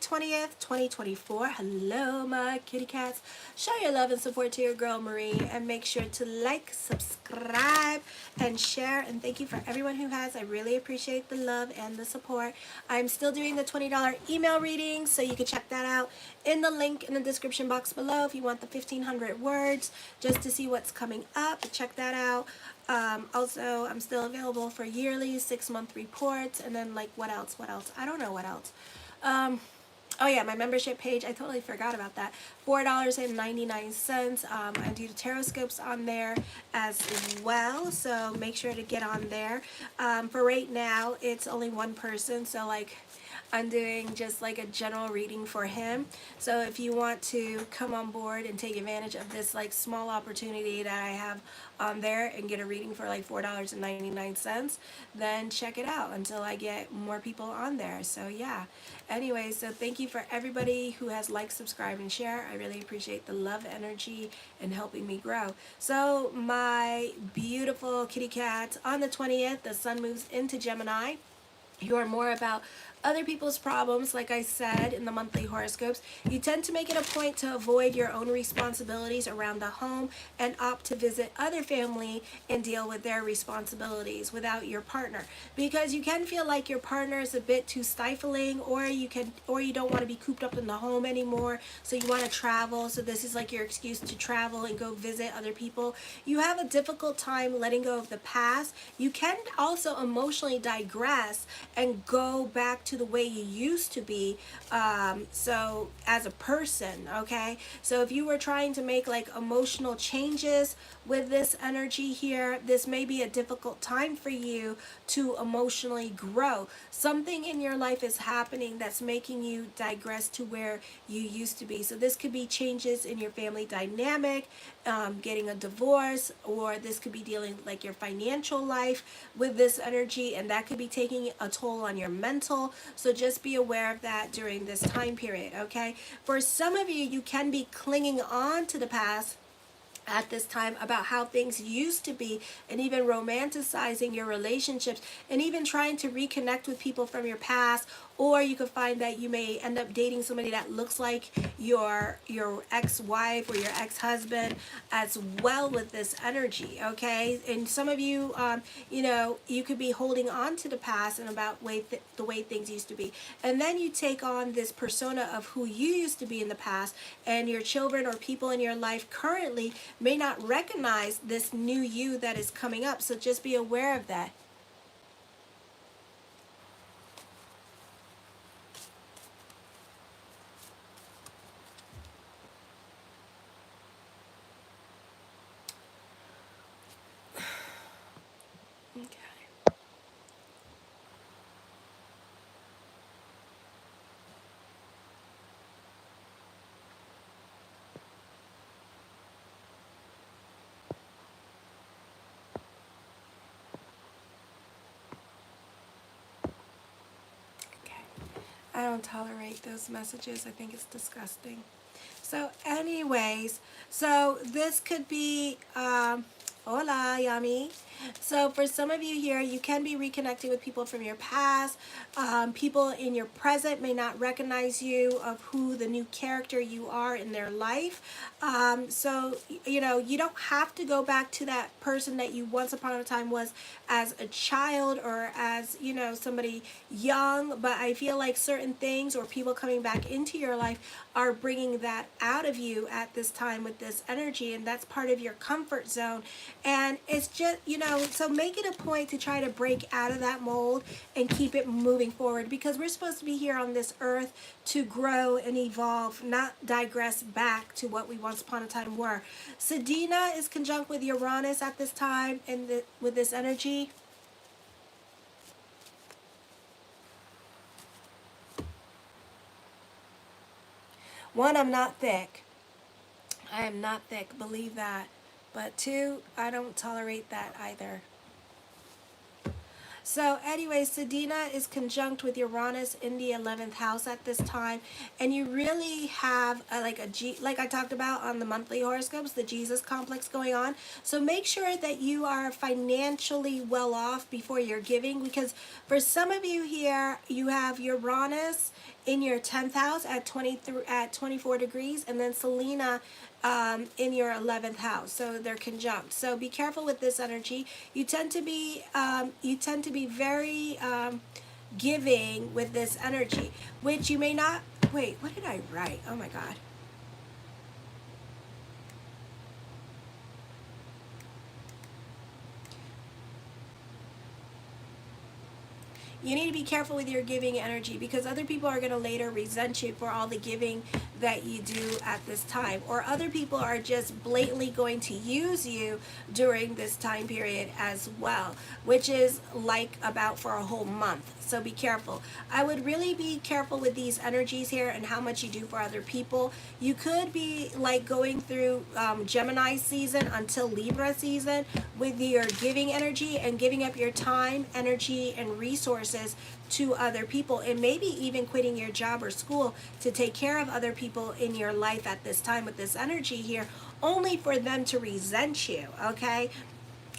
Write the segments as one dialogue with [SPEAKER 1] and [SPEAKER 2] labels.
[SPEAKER 1] 20th, 2024. Hello, my kitty cats. Show your love and support to your girl, Marie, and make sure to like, subscribe, and share. And thank you for everyone who has. I really appreciate the love and the support. I'm still doing the $20 email reading, so you can check that out in the link in the description box below if you want the 1,500 words just to see what's coming up. Check that out. Also, I'm still available for yearly 6-month reports, and then like what else? I don't know what else. Oh yeah, my membership page, I totally forgot about that. $4.99. I do the Horoscopes on there as well, so make sure to get on there. For right now, it's only one person, so like I'm doing just like a general reading for him. So if you want to come on board and take advantage of this like small opportunity that I have on there and get a reading for like $4.99, then check it out until I get more people on there. So yeah. Anyway, so thank you for everybody who has liked, subscribed, and share. I really appreciate the love, energy, and helping me grow. So my beautiful kitty cat, on the 20th, the sun moves into Gemini. You are more about other people's problems, like I said in the monthly horoscopes. You tend to make it a point to avoid your own responsibilities around the home and opt to visit other family and deal with their responsibilities without your partner, because you can feel like your partner is a bit too stifling, or you don't want to be cooped up in the home anymore, so you want to travel. So this is like your excuse to travel and go visit other people. You have a difficult time letting go of the past. You can also emotionally digress and go back to the way you used to be, so as a person, okay? So if you were trying to make like emotional changes with this energy here, this may be a difficult time for you to emotionally grow. Something in your life is happening that's making you digress to where you used to be. So this could be changes in your family dynamic, getting a divorce, or this could be dealing like your financial life with this energy, and that could be taking a toll on your mental. So just be aware of that during this time period, okay? For some of you, you can be clinging on to the past at this time about how things used to be, and even romanticizing your relationships, and even trying to reconnect with people from your past. Or you could find that you may end up dating somebody that looks like your ex-wife or your ex-husband as well with this energy, okay? And some of you, you know, you could be holding on to the past and about the way things used to be. And then you take on this persona of who you used to be in the past, and your children or people in your life currently may not recognize this new you that is coming up. So just be aware of that. Okay. I don't tolerate those messages. I think it's disgusting. So anyways, so this could be, hola, yummy. So for some of you here, you can be reconnecting with people from your past. People in your present may not recognize you of who the new character you are in their life. So, you know, you don't have to go back to that person that you once upon a time was as a child, or as, you know, somebody young. But I feel like certain things or people coming back into your life are bringing that out of you at this time with this energy, and that's part of your comfort zone. And it's just, you know, so make it a point to try to break out of that mold and keep it moving forward, because we're supposed to be here on this earth to grow and evolve, not digress back to what we once upon a time were. Sedina is conjunct with Uranus at this time, and with this energy. One, I'm not thick. I am not thick, believe that. But two, I don't tolerate that either. So anyway, Sedina is conjunct with Uranus in the 11th house at this time, and you really have like I talked about on the monthly horoscopes, the Jesus complex going on. So make sure that you are financially well off before you're giving, because for some of you here, you have Uranus in your 10th house at 24 degrees, and then Selena in your 11th house, so they're conjunct. So be careful with this energy. You tend to be very giving with this energy, which you may not. Wait, what did I write? Oh my God. You need to be careful with your giving energy, because other people are going to later resent you for all the giving that you do at this time, or other people are just blatantly going to use you during this time period as well, which is like about for a whole month. So be careful. I would really be careful with these energies here and how much you do for other people. You could be like going through Gemini season until Libra season with your giving energy and giving up your time, energy, and resources to other people, and maybe even quitting your job or school to take care of other people in your life at this time with this energy here, only for them to resent you, okay?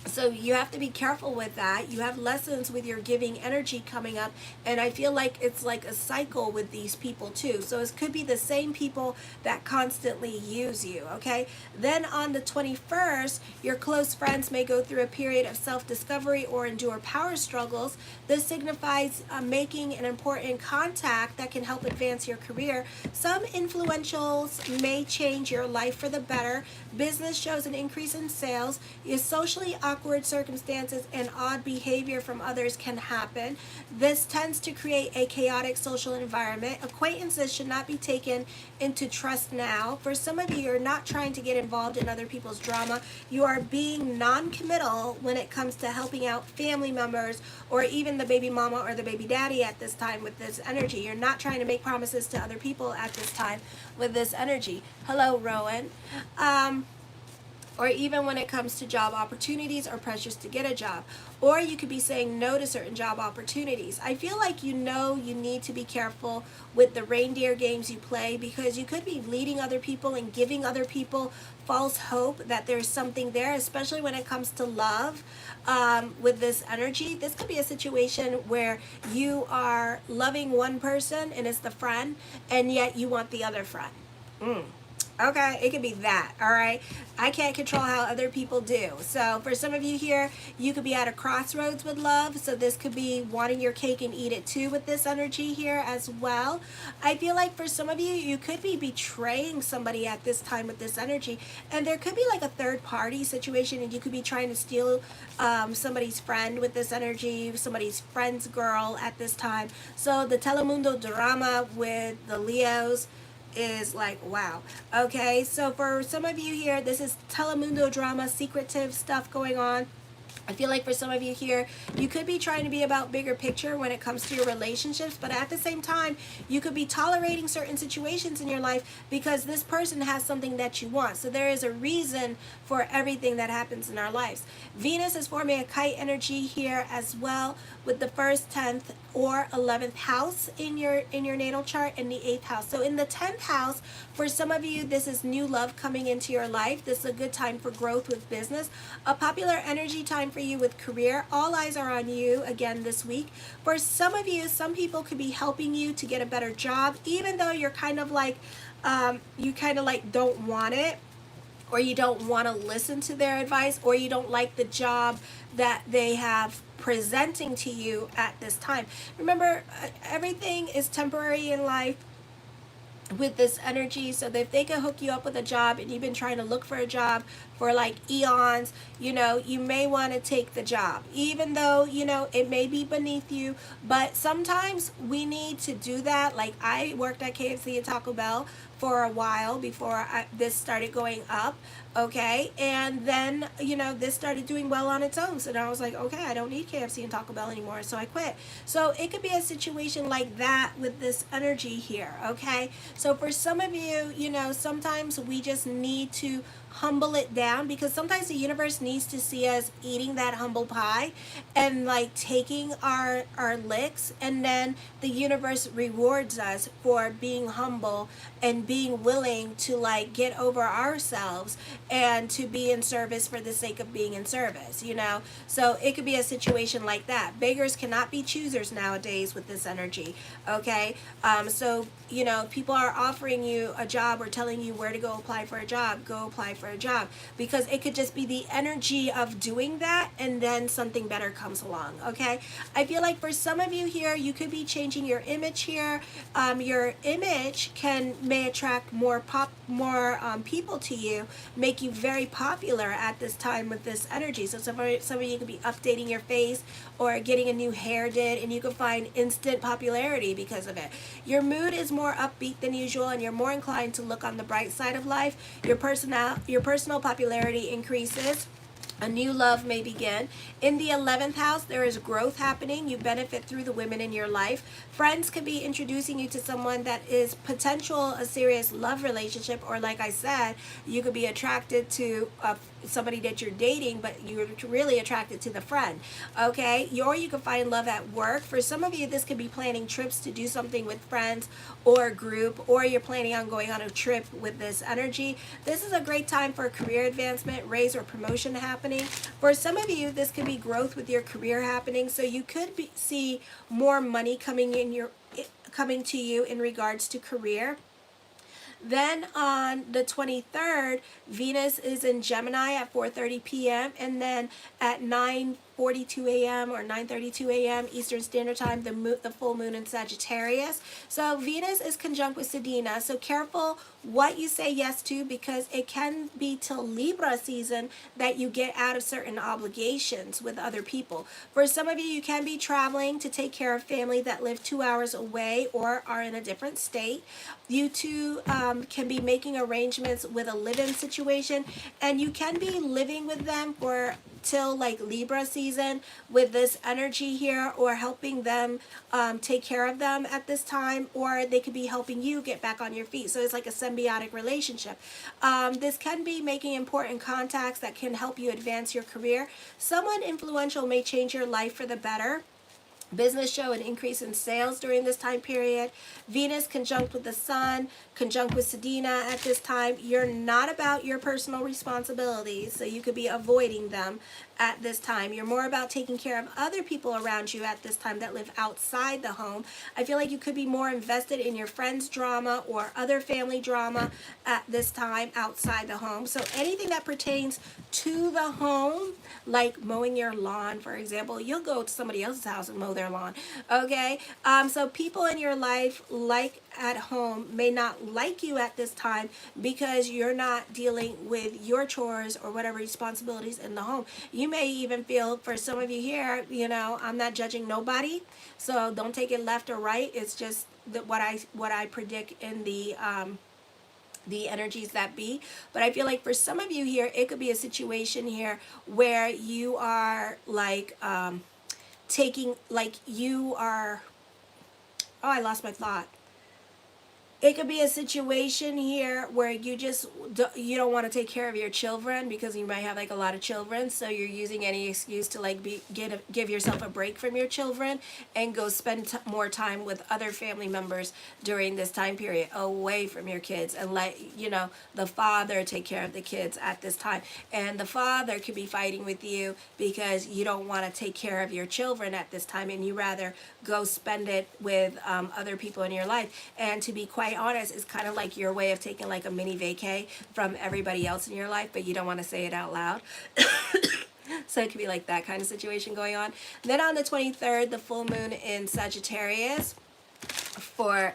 [SPEAKER 1] So you have to be careful with that. You have lessons with your giving energy coming up, and I feel like it's like a cycle with these people too. So it could be the same people that constantly use you, okay? Then on the 21st, your close friends may go through a period of self-discovery or endure power struggles. This signifies making an important contact that can help advance your career. Some influentials may change your life for the better. Business shows an increase in sales. Your socially awkward circumstances and odd behavior from others can happen. This tends to create a chaotic social environment. Acquaintances should not be taken into trust now. For some of you, you're not trying to get involved in other people's drama. You are being non-committal when it comes to helping out family members or even the baby mama or the baby daddy at this time with this energy. You're not trying to make promises to other people at this time with this energy. Hello, Rowan. Or even when it comes to job opportunities or pressures to get a job. Or you could be saying no to certain job opportunities. I feel like you need to be careful with the reindeer games you play, because you could be leading other people and giving other people false hope that there's something there, especially when it comes to love. With this energy, this could be a situation where you are loving one person and it's the friend, and yet you want the other friend. Okay, it could be that, all right? I can't control how other people do. So for some of you here, you could be at a crossroads with love. So this could be wanting your cake and eat it too with this energy here as well. I feel like for some of you, you could be betraying somebody at this time with this energy. And there could be like a third party situation, and you could be trying to steal somebody's friend with this energy, somebody's friend's girl at this time. So the Telemundo drama with the Leos is like, wow. Okay, so for some of you here, this is Telemundo drama, secretive stuff going on. I feel like for some of you here, you could be trying to be about bigger picture when it comes to your relationships, but at the same time, you could be tolerating certain situations in your life because this person has something that you want. So there is a reason for everything that happens in our lives. Venus is forming a kite energy here as well with the 1st, 10th, or 11th house in your natal chart, and the 8th house. So in the 10th house, for some of you, this is new love coming into your life. This is a good time for growth with business. A popular energy time for you with career. All eyes are on you again this week. For some of you, some people could be helping you to get a better job, even though you're kind of like, you kind of like don't want it, or you don't want to listen to their advice, or you don't like the job that they have presenting to you at this time. Remember, everything is temporary in life with this energy. So that if they can hook you up with a job and you've been trying to look for a job for like eons, you know, you may want to take the job, even though, you know, it may be beneath you. But sometimes we need to do that. Like I worked at KFC and Taco Bell for a while before this started going up, okay? And then, you know, this started doing well on its own. So now I was like, okay, I don't need KFC and Taco Bell anymore, so I quit. So it could be a situation like that with this energy here, okay? So for some of you, you know, sometimes we just need to humble it down, because sometimes the universe needs to see us eating that humble pie and like taking our licks, and then the universe rewards us for being humble and being willing to like get over ourselves and to be in service for the sake of being in service, you know. So it could be a situation like that. Beggars cannot be choosers nowadays with this energy. Okay. So you know, people are offering you a job or telling you where to go apply for a job, go apply for a job, because it could just be the energy of doing that, and then something better comes along. Okay. I feel like for some of you here, you could be changing your image here. Your image may attract more people to you, make you very popular at this time with this energy. So some of you could be updating your face or getting a new hair did, and you can find instant popularity because of it. Your mood is more upbeat than usual, and you're more inclined to look on the bright side of life. Your personal popularity increases. A new love may begin. In the 11th house, there is growth happening. You benefit through the women in your life. Friends could be introducing you to someone that is potential a serious love relationship, or like I said, you could be attracted to somebody that you're dating, but you're really attracted to the friend. Okay. Or you can find love at work. For some of you, this could be planning trips to do something with friends or a group, or you're planning on going on a trip with this energy. This is a great time for career advancement, raise, or promotion happening. For some of you, this could be growth with your career happening. So you could see more money coming to you in regards to career. Then on the 23rd, Venus is in Gemini at 4:30 p.m. and then at 9:42 a.m. or 9:32 a.m. Eastern Standard Time, the full moon in Sagittarius. So Venus is conjunct with Sedina. So careful what you say yes to, because it can be till Libra season that you get out of certain obligations with other people. For some of you, you can be traveling to take care of family that live 2 hours away or are in a different state. You too can be making arrangements with a live-in situation, and you can be living with them for till like Libra season with this energy here, or helping them take care of them at this time, or they could be helping you get back on your feet. So it's like a symbiotic relationship. This can be making important contacts that can help you advance your career. Someone influential may change your life for the better. Business show an increase in sales during this time period. Venus conjunct with the Sun, conjunct with Sedina at this time. You're not about your personal responsibilities, so you could be avoiding them at this time. You're more about taking care of other people around you at this time that live outside the home. I feel like you could be more invested in your friends' drama or other family drama at this time outside the home. So anything that pertains to the home, like mowing your lawn, for example, you'll go to somebody else's house and mow their lawn. Okay. So people in your life, like at home, may not like you at this time because you're not dealing with your chores or whatever responsibilities in the home. You may even feel, for some of you here, you know, I'm not judging nobody, so don't take it left or right. It's just that what I predict in the energies that be. But I feel like for some of you here, it could be a situation here where you are like taking, like you are, oh, I lost my thought. It could be a situation here where you don't want to take care of your children because you might have like a lot of children, so you're using any excuse to like give yourself a break from your children and go spend more time with other family members during this time period, away from your kids, and let the father take care of the kids at this time. And the father could be fighting with you because you don't want to take care of your children at this time, and you rather go spend it with other people in your life. And to be quite honest, it's kind of like your way of taking like a mini vacay from everybody else in your life, but you don't want to say it out loud. So it could be like that kind of situation going on. Then on the 23rd, the full moon in Sagittarius. For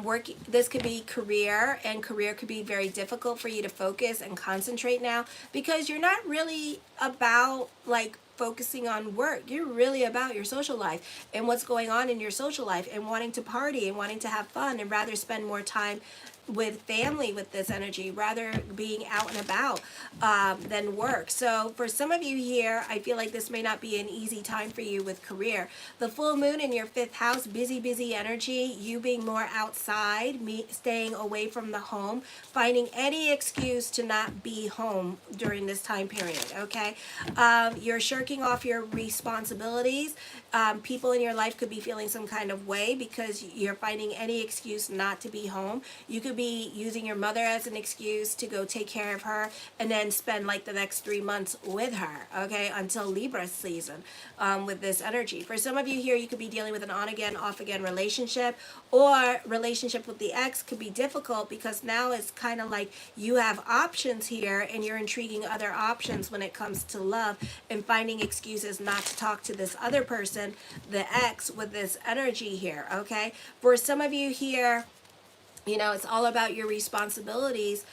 [SPEAKER 1] work, this could be career, and career could be very difficult for you to focus and concentrate now because you're not really about like focusing on work. You're really about your social life and what's going on in your social life and wanting to party and wanting to have fun and rather spend more time with family with this energy, rather being out and about than work. So for some of you here, I feel like this may not be an easy time for you with career. The full moon in your 5th house, busy energy, you being more outside, staying away from the home, finding any excuse to not be home during this time period, okay? You're shirking off your responsibilities. People in your life could be feeling some kind of way because you're finding any excuse not to be home. You could be using your mother as an excuse to go take care of her and then spend like the next 3 months with her, okay, until Libra season with this energy. For some of you here, you could be dealing with an on-again, off-again relationship, or relationship with the ex could be difficult because now it's kind of like you have options here and you're intriguing other options when it comes to love and finding excuses not to talk to this other person, the ex, with this energy here, okay? For some of you here, you know, it's all about your responsibilities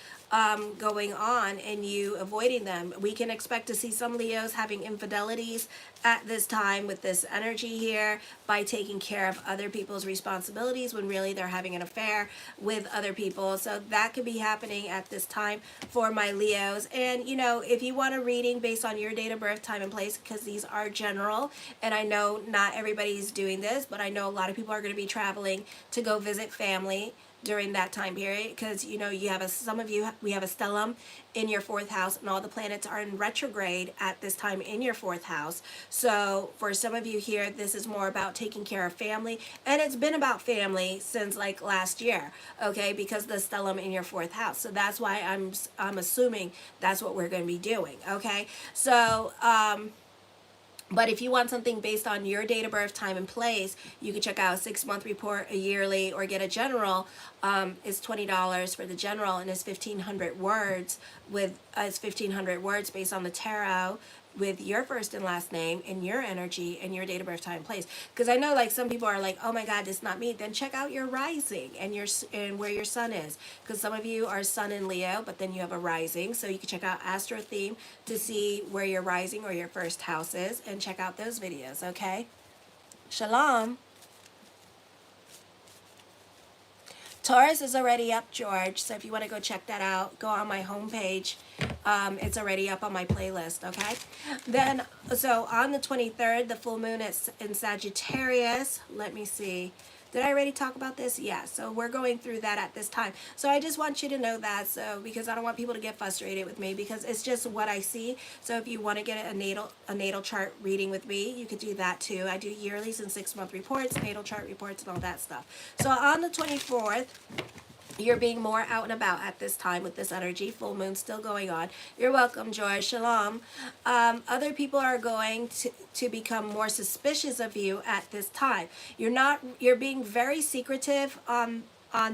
[SPEAKER 1] going on and you avoiding them. We can expect to see some Leos having infidelities at this time with this energy here by taking care of other people's responsibilities when really they're having an affair with other people. So that could be happening at this time for my Leos. And, you know, if you want a reading based on your date of birth, time, and place, because these are general, and I know not everybody's doing this, but I know a lot of people are going to be traveling to go visit family during that time period, because you know you have some of you, we have a stellium in your 4th house and all the planets are in retrograde at this time in your 4th house. So for some of you here, this is more about taking care of family, and it's been about family since like last year, okay, because the stellium in your 4th house. So that's why I'm assuming that's what we're going to be doing, okay? So but if you want something based on your date of birth, time, and place, you can check out a 6-month report, a yearly, or get a general. It's $20 for the general, and it's 1,500 words with it's 1,500 words based on the tarot with your first and last name and your energy and your date of birth, time, and place. Because I know like some people are like, oh my God, it's not me. Then check out your rising and where your sun is. Because some of you are sun in Leo, but then you have a rising. So you can check out Astro Theme to see where your rising or your first house is and check out those videos, okay? Shalom. Taurus is already up, George. So if you want to go check that out, go on my homepage. It's already up on my playlist, okay? Then, so on the 23rd, the full moon is in Sagittarius. Let me see. Did I already talk about this? Yeah, so we're going through that at this time. So I just want you to know that, so because I don't want people to get frustrated with me, because it's just what I see. So if you want to get a natal chart reading with me, you could do that too. I do yearlies and 6-month reports, natal chart reports, and all that stuff. So on the 24th, you're being more out and about at this time with this energy. Full moon still going on. You're welcome, Joy. Shalom. Other people are going to become more suspicious of you at this time. You're being very secretive on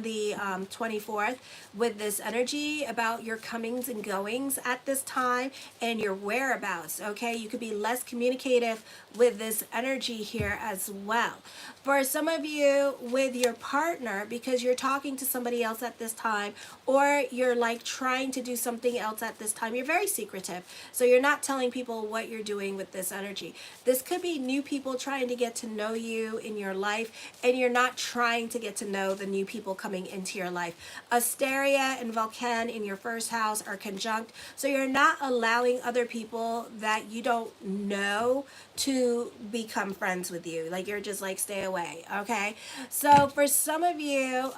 [SPEAKER 1] the 24th with this energy about your comings and goings at this time and your whereabouts, okay? You could be less communicative with this energy here as well. For some of you with your partner, because you're talking to somebody else at this time, or you're like trying to do something else at this time, you're very secretive. So you're not telling people what you're doing with this energy. This could be new people trying to get to know you in your life, and you're not trying to get to know the new people coming into your life. Asteria and Vulcan in your 1st house are conjunct, so you're not allowing other people that you don't know to become friends with you. Like you're just like, stay away, okay? So for some of you,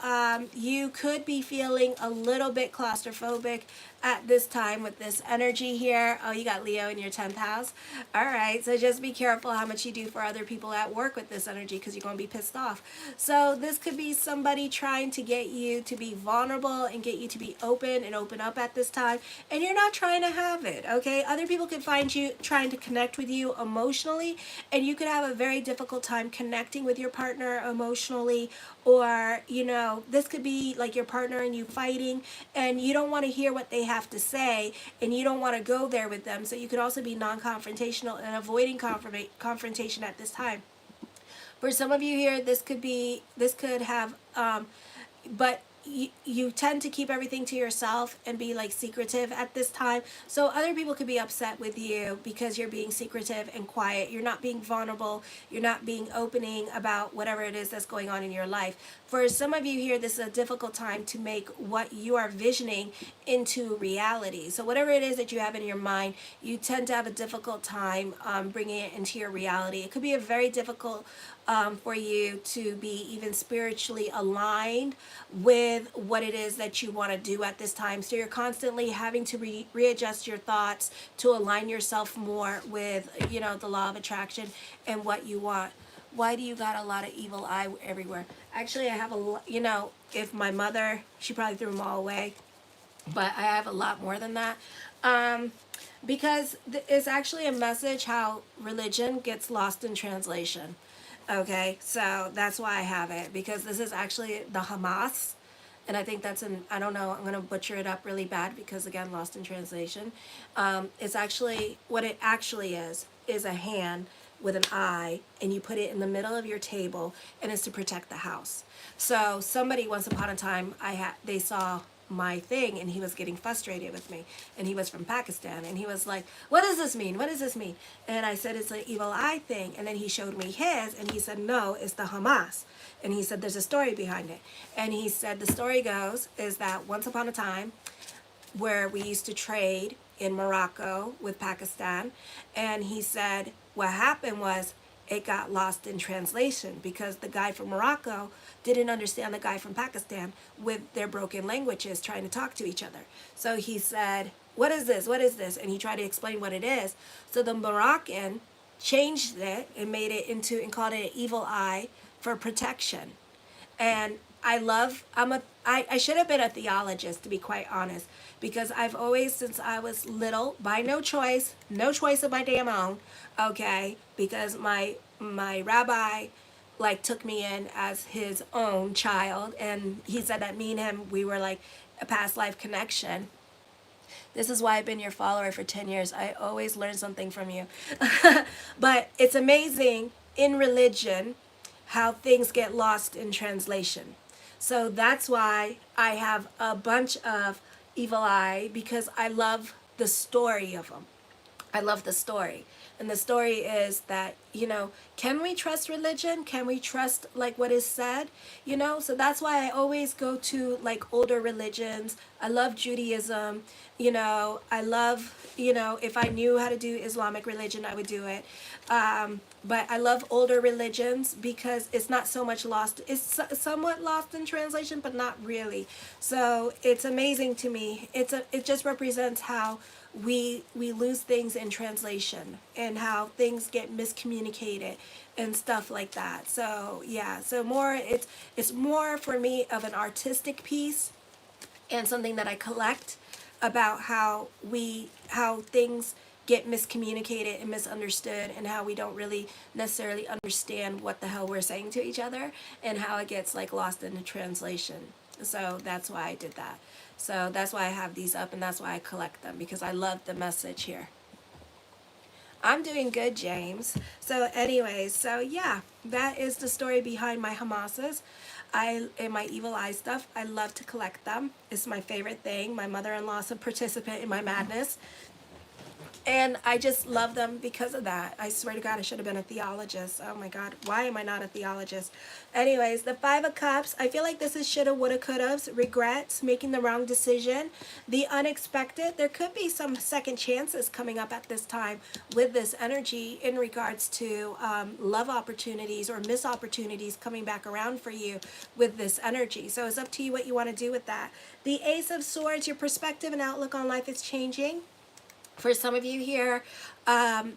[SPEAKER 1] you could be feeling a little bit claustrophobic at this time with this energy here. Oh, you got Leo in your 10th house. All right, so just be careful how much you do for other people at work with this energy, because you're going to be pissed off. So this could be somebody trying to get you to be vulnerable and get you to be open and open up at this time, and you're not trying to have it, okay? Other people could find you trying to connect with you emotionally, and you could have a very difficult time connecting with your partner emotionally, or, you know, this could be like your partner and you fighting, and you don't want to hear what they have to say, and you don't want to go there with them. So you could also be non-confrontational and avoiding confrontation at this time. For some of you here, this could have, but you tend to keep everything to yourself and be like secretive at this time. So other people could be upset with you because you're being secretive and quiet. You're not being vulnerable. You're not being opening about whatever it is that's going on in your life. For some of you here, this is a difficult time to make what you are visioning into reality. So whatever it is that you have in your mind, you tend to have a difficult time bringing it into your reality. It could be a very difficult for you to be even spiritually aligned with what it is that you want to do at this time. So you're constantly having to readjust your thoughts to align yourself more with, the law of attraction and what you want. Why do you got a lot of evil eye everywhere? Actually, I have if my mother, she probably threw them all away, but I have a lot more than that. Because it's actually a message how religion gets lost in translation. Okay, so that's why I have it, because this is actually the Hamas, and I think that's I don't know, I'm going to butcher it up really bad because, again, lost in translation. It's actually, what it actually is a hand with an eye, and you put it in the middle of your table, and it's to protect the house. So somebody, once upon a time, they saw my thing, and he was getting frustrated with me, and he was from Pakistan, and he was like, what does this mean, what does this mean? And I said, it's an evil eye thing. And then he showed me his, and he said, no, it's the Hamas. And he said, there's a story behind it. And he said, the story goes is that once upon a time, where we used to trade in Morocco with Pakistan, and he said what happened was it got lost in translation because the guy from Morocco didn't understand the guy from Pakistan with their broken languages trying to talk to each other. So he said, what is this? What is this? And he tried to explain what it is. So the Moroccan changed it and made it into, and called it an evil eye for protection. And I should have been a theologist, to be quite honest, because I've always, since I was little, by no choice of my damn own, okay, because my rabbi like took me in as his own child, and he said that me and him, we were like a past life connection. This is why I've been your follower for 10 years. I always learn something from you. But it's amazing in religion how things get lost in translation. So that's why I have a bunch of evil eye, because I love the story of them. I love the story. And the story is that, can we trust religion? Can we trust like what is said? So that's why I always go to like older religions. I love Judaism. I love, if I knew how to do Islamic religion, I would do it. But I love older religions because it's not so much lost. It's somewhat lost in translation, but not really. So it's amazing to me. It just represents how we lose things in translation and how things get miscommunicated and stuff like that. So yeah, so it's more for me of an artistic piece and something that I collect about how things get miscommunicated and misunderstood, and how we don't really necessarily understand what the hell we're saying to each other, and how it gets like lost in the translation. So that's why I did that. So that's why I have these up, and that's why I collect them, because I love the message here. I'm doing good, James. So anyways, so yeah, that is the story behind my Hamases. And my evil eye stuff. I love to collect them. It's my favorite thing. My mother-in-law is a participant in my madness. And I just love them because of that. I swear to God, I should have been a theologist. Oh my God, why am I not a theologist? Anyways, the Five of Cups. I feel like this is shoulda, woulda, couldas, regrets, making the wrong decision, the unexpected. There could be some second chances coming up at this time with this energy in regards to love opportunities or missed opportunities coming back around for you with this energy. So it's up to you what you want to do with that. The Ace of Swords, your perspective and outlook on life is changing. For some of you here,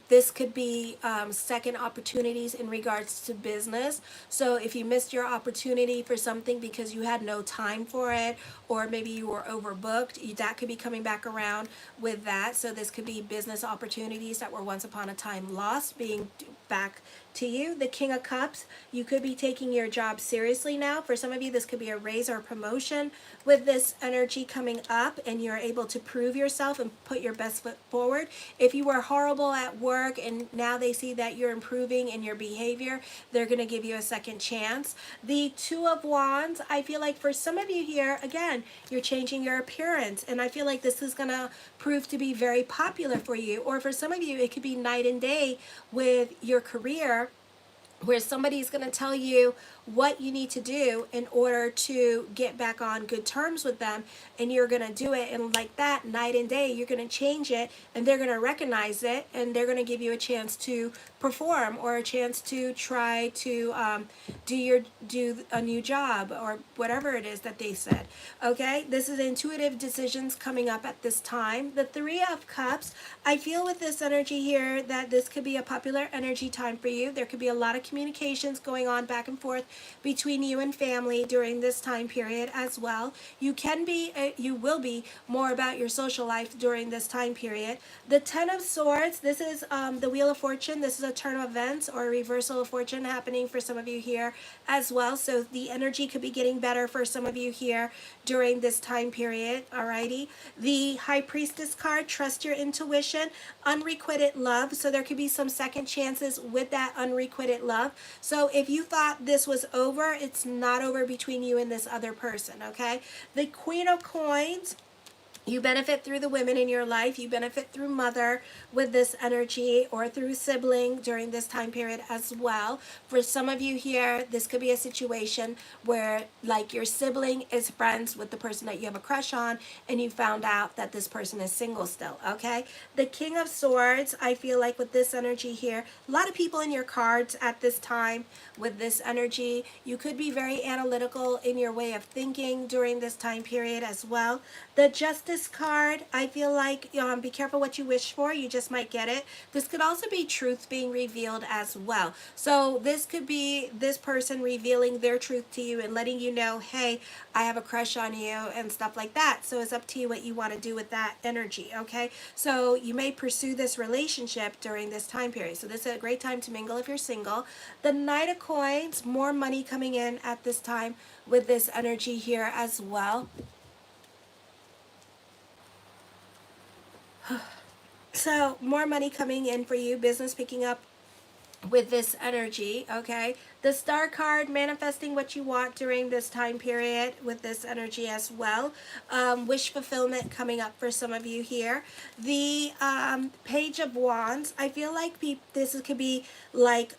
[SPEAKER 1] this could be second opportunities in regards to business. So if you missed your opportunity for something because you had no time for it, or maybe you were overbooked, that could be coming back around with that. So this could be business opportunities that were once upon a time lost, being back to you. The King of Cups, you could be taking your job seriously now. For some of you, this could be a raise or a promotion with this energy coming up, and you're able to prove yourself and put your best foot forward. If you were horrible at work and now they see that you're improving in your behavior, they're going to give you a second chance. The Two of Wands, I feel like for some of you here, again, you're changing your appearance, and I feel like this is going to prove to be very popular for you. Or for some of you, it could be night and day with your career, where somebody's going to tell you what you need to do in order to get back on good terms with them, and you're going to do it, and like that, night and day, you're going to change it, and they're going to recognize it, and they're going to give you a chance to perform, or a chance to try to do a new job, or whatever it is that they said. Okay, this is intuitive decisions coming up at this time. The Three of Cups, I feel with this energy here that this could be a popular energy time for you. There could be a lot of communications going on back and forth between you and family during this time period as well. You will be more about your social life during this time period. The Ten of Swords, this is the Wheel of Fortune. This is a turn of events or a reversal of fortune happening for some of you here as well. So the energy could be getting better for some of you here during this time period. Alrighty. The High Priestess card, trust your intuition. Unrequited love. So there could be some second chances with that unrequited love. So if you thought this was over, it's not over between you and this other person, okay? The Queen of Coins, you benefit through the women in your life. You benefit through mother with this energy, or through sibling during this time period as well. For some of you here, this could be a situation where like your sibling is friends with the person that you have a crush on, and you found out that this person is single still, okay? The King of Swords, I feel like with this energy here, a lot of people in your cards at this time with this energy. You could be very analytical in your way of thinking during this time period as well. The Justice card, I feel like be careful what you wish for. You just might get it. This could also be truth being revealed as well. So this could be this person revealing their truth to you and letting you know, hey, I have a crush on you and stuff like that. So it's up to you what you want to do with that energy, okay? So you may pursue this relationship during this time period. So this is a great time to mingle if you're single. The Knight of Coins, more money coming in at this time with this energy here as well. So more money coming in for you, business picking up with this energy, okay? The Star card, manifesting what you want during this time period with this energy as well. Wish fulfillment coming up for some of you here. The Page of Wands, I feel like this could be like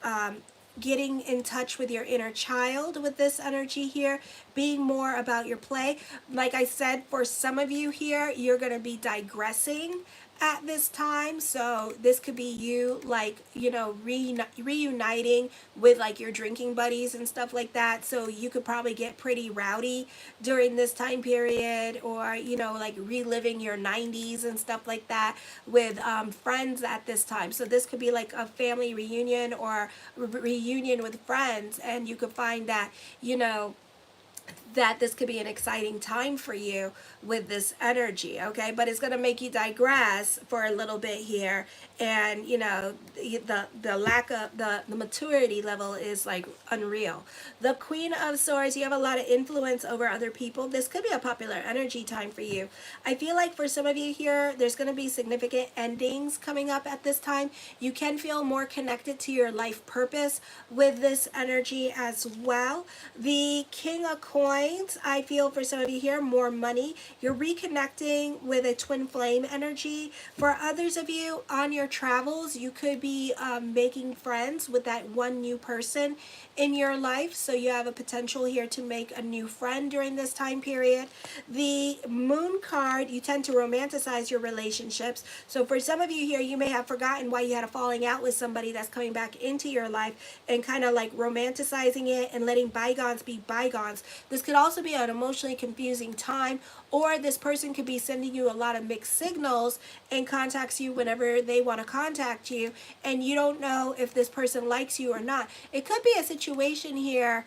[SPEAKER 1] getting in touch with your inner child with this energy here, being more about your play. Like I said, for some of you here, you're going to be digressing at this time. So this could be you, like, you know, reuniting with like your drinking buddies and stuff like that. So you could probably get pretty rowdy during this time period, or, you know, like reliving your 90s and stuff like that with friends at this time. So this could be like a family reunion or reunion with friends, and you could find that, you know, that this could be an exciting time for you with this energy, okay? But it's going to make you digress for a little bit here, and you know, the lack of the maturity level is like unreal. The Queen of Swords, you have a lot of influence over other people. This could be a popular energy time for you. I feel like for some of you here, there's going to be significant endings coming up at this time. You can feel more connected to your life purpose with this energy as well. The King of Coins, I feel for some of you here, more money. You're reconnecting with a twin flame energy. For others of you on your travels, you could be making friends with that one new person in your life. So you have a potential here to make a new friend during this time period. The Moon card, you tend to romanticize your relationships. So for some of you here, you may have forgotten why you had a falling out with somebody that's coming back into your life, and kind of like romanticizing it and letting bygones be bygones. This could also be an emotionally confusing time, or this person could be sending you a lot of mixed signals and contacts you whenever they want to contact you, and you don't know if this person likes you or not. It could be a situation here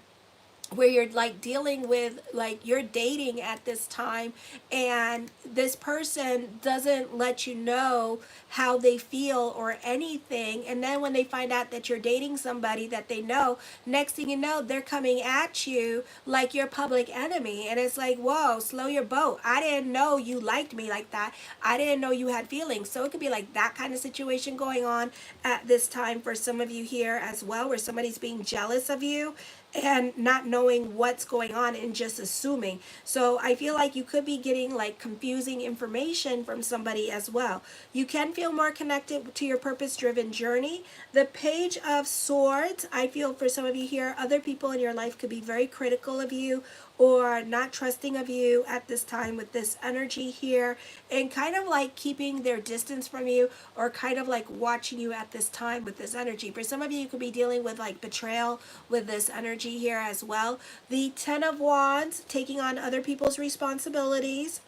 [SPEAKER 1] where you're like dealing with, like, you're dating at this time, and this person doesn't let you know how they feel or anything, and then when they find out that you're dating somebody that they know, next thing you know, they're coming at you like your public enemy, and it's like, whoa, slow your boat. I didn't know you liked me like that. I didn't know you had feelings. So it could be like that kind of situation going on at this time for some of you here as well, where somebody's being jealous of you and not knowing what's going on and just assuming. So I feel like you could be getting like confusing information from somebody as well. You can feel more connected to your purpose-driven journey. The Page of Swords, I feel for some of you here, other people in your life could be very critical of you or not trusting of you at this time with this energy here, and kind of like keeping their distance from you, or kind of like watching you at this time with this energy. For some of you, you could be dealing with like betrayal with this energy here as well. The Ten of Wands, taking on other people's responsibilities.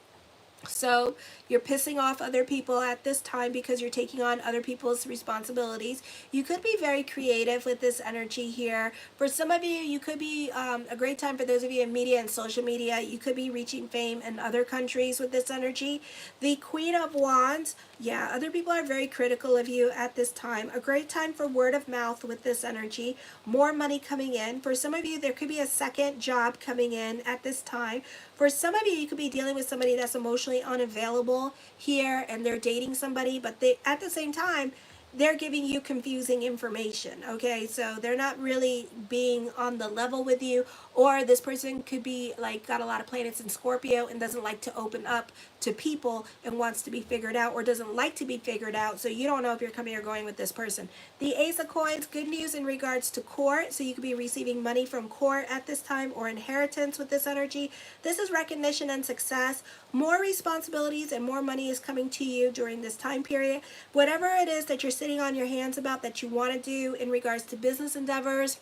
[SPEAKER 1] So you're pissing off other people at this time because you're taking on other people's responsibilities. You could be very creative with this energy here. For some of you, you could be a great time for those of you in media and social media. You could be reaching fame in other countries with this energy. The Queen of Wands, yeah, other people are very critical of you at this time. A great time for word of mouth with this energy. More money coming in. For some of you, there could be a second job coming in at this time. For some of you, you could be dealing with somebody that's emotionally unavailable here, and they're dating somebody, but they, at the same time, they're giving you confusing information, okay? So they're not really being on the level with you, or this person could be like got a lot of planets in Scorpio and doesn't like to open up to people and wants to be figured out, or doesn't like to be figured out, so you don't know if you're coming or going with this person. The Ace of Coins, good news in regards to court, so you could be receiving money from court at this time, or inheritance with this energy. This is recognition and success. More responsibilities and more money is coming to you during this time period. Whatever it is that you're sitting on your hands about that you want to do in regards to business endeavors,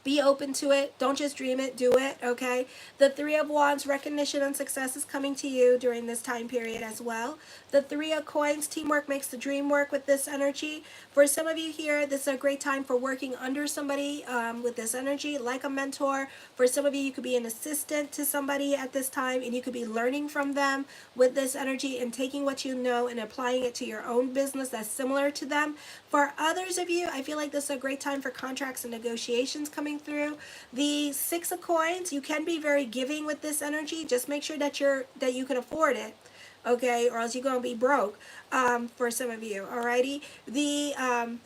[SPEAKER 1] be open to it. Don't just dream it, do it, okay? The Three of Wands, recognition and success is coming to you during this time period as well. The Three of Coins, teamwork makes the dream work with this energy. For some of you here, this is a great time for working under somebody with this energy, like a mentor. For some of you, you could be an assistant to somebody at this time, and you could be learning from them with this energy and taking what you know and applying it to your own business that's similar to them. For others of you, I feel like this is a great time for contracts and negotiations coming through. The Six of Coins, you can be very giving with this energy. Just make sure that you can afford it, okay, or else you're gonna be broke for some of you. Alrighty, the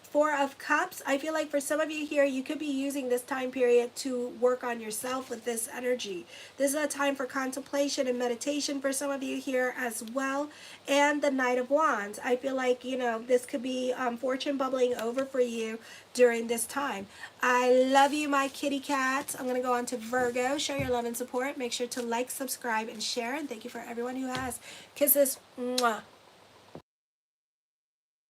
[SPEAKER 1] Four of Cups, I feel like for some of you here, you could be using this time period to work on yourself with this energy. This is a time for contemplation and meditation for some of you here as well. And the Knight of Wands, I feel like, you know, this could be fortune bubbling over for you during this time. I love you, my kitty cats. I'm going to go on to Virgo. Show your love and support. Make sure to like, subscribe, and share. And thank you for everyone who has. Kisses. Mwah.